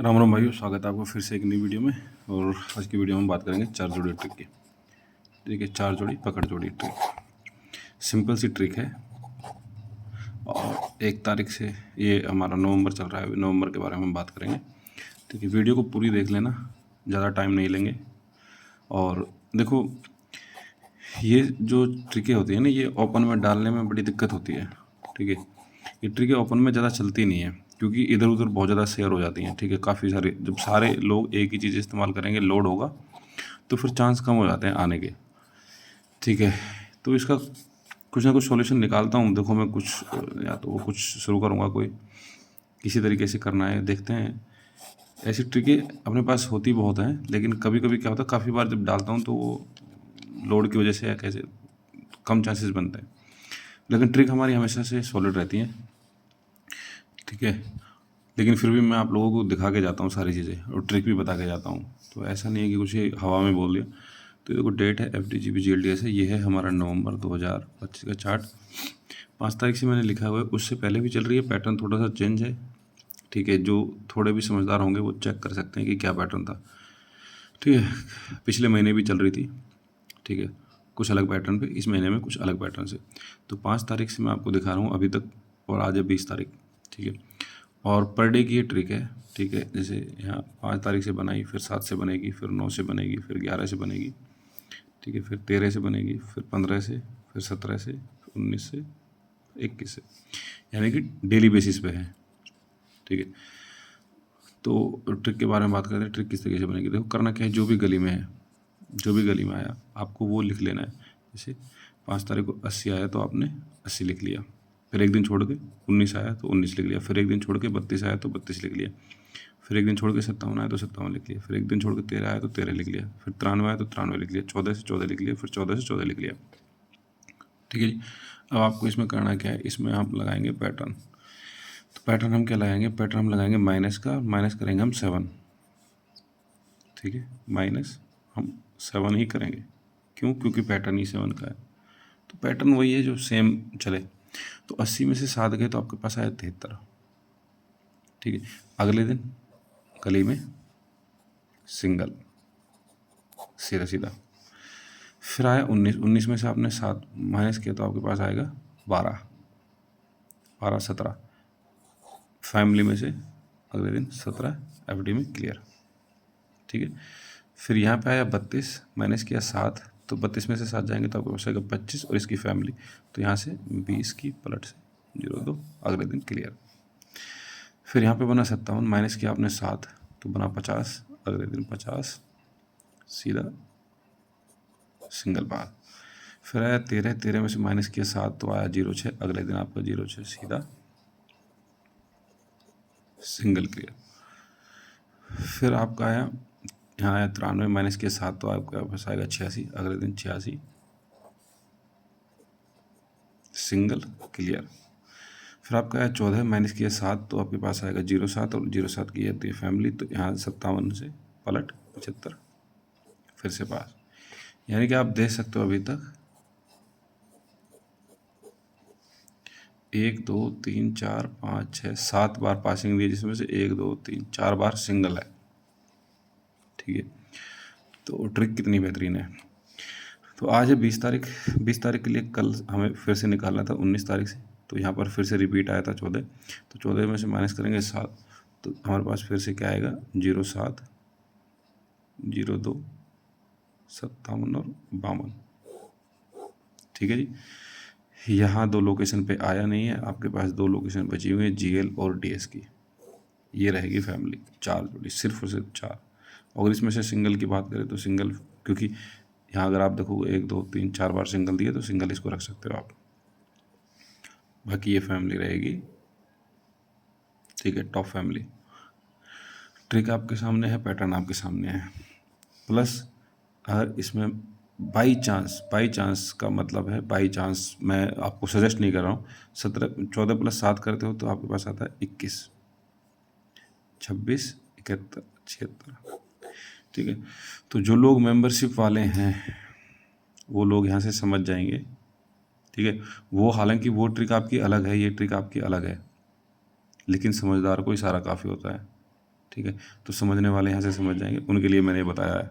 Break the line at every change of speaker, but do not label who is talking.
राम राम भाइयों, स्वागत है आपको फिर से एक नई वीडियो में। और आज की वीडियो में बात करेंगे चार जोड़ी ट्रिक की। ठीक है, चार जोड़ी पकड़ जोड़ी ट्रिक, सिंपल सी ट्रिक है। और 1 तारीख से ये हमारा नवंबर चल रहा है, नवंबर के बारे में हम बात करेंगे। ठीक है, वीडियो को पूरी देख लेना, ज़्यादा टाइम नहीं लेंगे। और देखो, ये जो ट्रिकें होती है ना, ये ओपन में डालने में बड़ी दिक्कत होती है। ठीक है, ये ट्रिकें ओपन में ज़्यादा चलती नहीं है क्योंकि इधर उधर बहुत ज़्यादा शेयर हो जाती हैं। ठीक है, काफ़ी सारे, जब सारे लोग एक ही चीज़ इस्तेमाल करेंगे, लोड होगा तो फिर चांस कम हो जाते हैं आने के। ठीक है, तो इसका कुछ ना कुछ सॉल्यूशन निकालता हूँ। देखो, मैं कुछ या तो वो कुछ शुरू करूँगा, कोई किसी तरीके से करना है, देखते हैं। ऐसी ट्रिकें अपने पास होती बहुत हैं, लेकिन कभी कभी क्या होता है, काफ़ी बार जब डालता हूँ तो वो लोड की वजह से या कैसे कम चांसेस बनते हैं। लेकिन ट्रिक हमारी हमेशा से सॉलिड रहती है। ठीक है, लेकिन फिर भी मैं आप लोगों को दिखा के जाता हूँ सारी चीज़ें, और ट्रिक भी बता के जाता हूँ। तो ऐसा नहीं है कि कुछ ही हवा में बोल दिया। तो देखो, डेट है FDGPGLDS है, ये है हमारा नवंबर 2025 का चार्ट। 5 तारीख से मैंने लिखा हुआ है, उससे पहले भी चल रही है। पैटर्न थोड़ा सा चेंज है। ठीक है, जो थोड़े भी समझदार होंगे वो चेक कर सकते हैं कि क्या पैटर्न था। ठीक है, पिछले महीने भी चल रही थी। ठीक है, कुछ अलग पैटर्न पे, इस महीने में कुछ अलग पैटर्न से। तो 5 तारीख से मैं आपको दिखा रहा हूँ अभी तक, और आज है 20 तारीख। ठीक है, और पर डे की ये ट्रिक है। ठीक है, जैसे यहाँ 5 तारीख से बनाई, फिर 7 से बनेगी, फिर 9 से बनेगी, फिर 11 से बनेगी। ठीक है, फिर 13 से बनेगी, फिर 15 से, फिर 17 से, फिर 19 से, 21 से, यानी कि डेली बेसिस पे है। ठीक है, तो ट्रिक के बारे में बात करते हैं। ट्रिक किस तरीके से बनेगी, देखो करना क्या है, जो भी गली में है, जो भी गली में आया आपको वो लिख लेना है। जैसे 5 तारीख को 80 आया तो आपने 80 लिख लिया, फिर एक दिन छोड़ के 19 आया तो 19 लिख लिया, फिर एक दिन छोड़ के 32 आया तो 32 लिख लिया, फिर एक दिन छोड़ के 57 आया तो 57 लिख लिया, फिर एक दिन छोड़ के 13 आया तो 13 लिख लिया, फिर 93 आया तो 93 लिख लिया, 14 से 14 लिख लिया, फिर 14 से 14 लिख लिया। ठीक है जी, अब आपको इसमें करना क्या है, इसमें हम लगाएंगे पैटर्न। तो पैटर्न हम क्या लगाएंगे, पैटर्न हम लगाएंगे माइनस का, माइनस करेंगे हम 7। ठीक है, माइनस हम 7 ही करेंगे। क्यों? क्योंकि पैटर्न ही 7 का है, तो पैटर्न वही है जो सेम चले। तो 80 में से 7 गए तो आपके पास आया 73। ठीक है, अगले दिन गली में सिंगल, सीधा सीधा। फिर आया 19, 19 में से आपने 7 माइनस किया तो आपके पास आएगा 12, 12, 17। फैमिली में से अगले दिन 17 FD में क्लियर। ठीक है, फिर यहाँ पे आया 32, माइनस किया 7, तो 32 में से 7 जाएंगे तो आपके पास आएगा 25, और इसकी फैमिली, तो यहाँ से 20 की पलट से 02, अगले दिन क्लियर। फिर यहाँ पे बना 57, माइनस किया आपने 7 तो बना 50, अगले दिन 50, सीधा सिंगल बार। फिर आया 13, 13 में से माइनस किया 7 तो आया 06, अगले दिन आपका 06 सीधा सिंगल क्लियर। फिर आपका आया, यहाँ आया 93, माइनस किया 7 तो आपका पास आएगा 86, अगले दिन 86 सिंगल क्लियर। फिर आपका आया 14, माइनस किया 7 तो आपके पास आएगा 07, और 07 की है फैमिली, तो यहाँ 57 से पलट 75, फिर से पास। यानी कि आप देख सकते हो अभी तक 1 2 3 4 5 6 7 बार पासिंग दी, जिसमें से 1 2 3 4 बार सिंगल है। ठीक है, तो ट्रिक कितनी बेहतरीन है। तो आज है 20 तारीख, 20 तारीख के लिए कल हमें फिर से निकालना था 19 तारीख से, तो यहाँ पर फिर से रिपीट आया था 14, तो 14 में से माइनस करेंगे 7, तो हमारे पास फिर से क्या आएगा 07, 02, 57 और 52। ठीक है जी, यहाँ 2 लोकेशन पे आया नहीं है, आपके पास 2 लोकेशन बची हुई हैं, GL और DS की। ये रहेगी फैमिली, 4 जोड़ी, सिर्फ और सिर्फ 4। अगर इसमें से सिंगल की बात करें तो सिंगल, क्योंकि यहाँ अगर आप देखोगे 1 2 3 4 बार सिंगल दिए तो सिंगल इसको रख सकते हो आप, बाकी ये फैमिली रहेगी। ठीक है, टॉप फैमिली। ट्रिक आपके सामने है, पैटर्न आपके सामने है, प्लस अगर इसमें बाई चांस का मतलब है, बाई चांस मैं आपको सजेस्ट नहीं कर रहा हूँ। 14 + 7 करते हो तो आपके पास आता है 21, 26, 71, 76। ठीक है, तो जो लोग मेंबरशिप वाले हैं वो लोग यहाँ से समझ जाएंगे। ठीक है, वो हालांकि वो ट्रिक आपकी अलग है, ये ट्रिक आपकी अलग है, लेकिन समझदार को इशारा काफ़ी होता है। ठीक है, तो समझने वाले यहाँ से समझ जाएंगे, उनके लिए मैंने बताया है।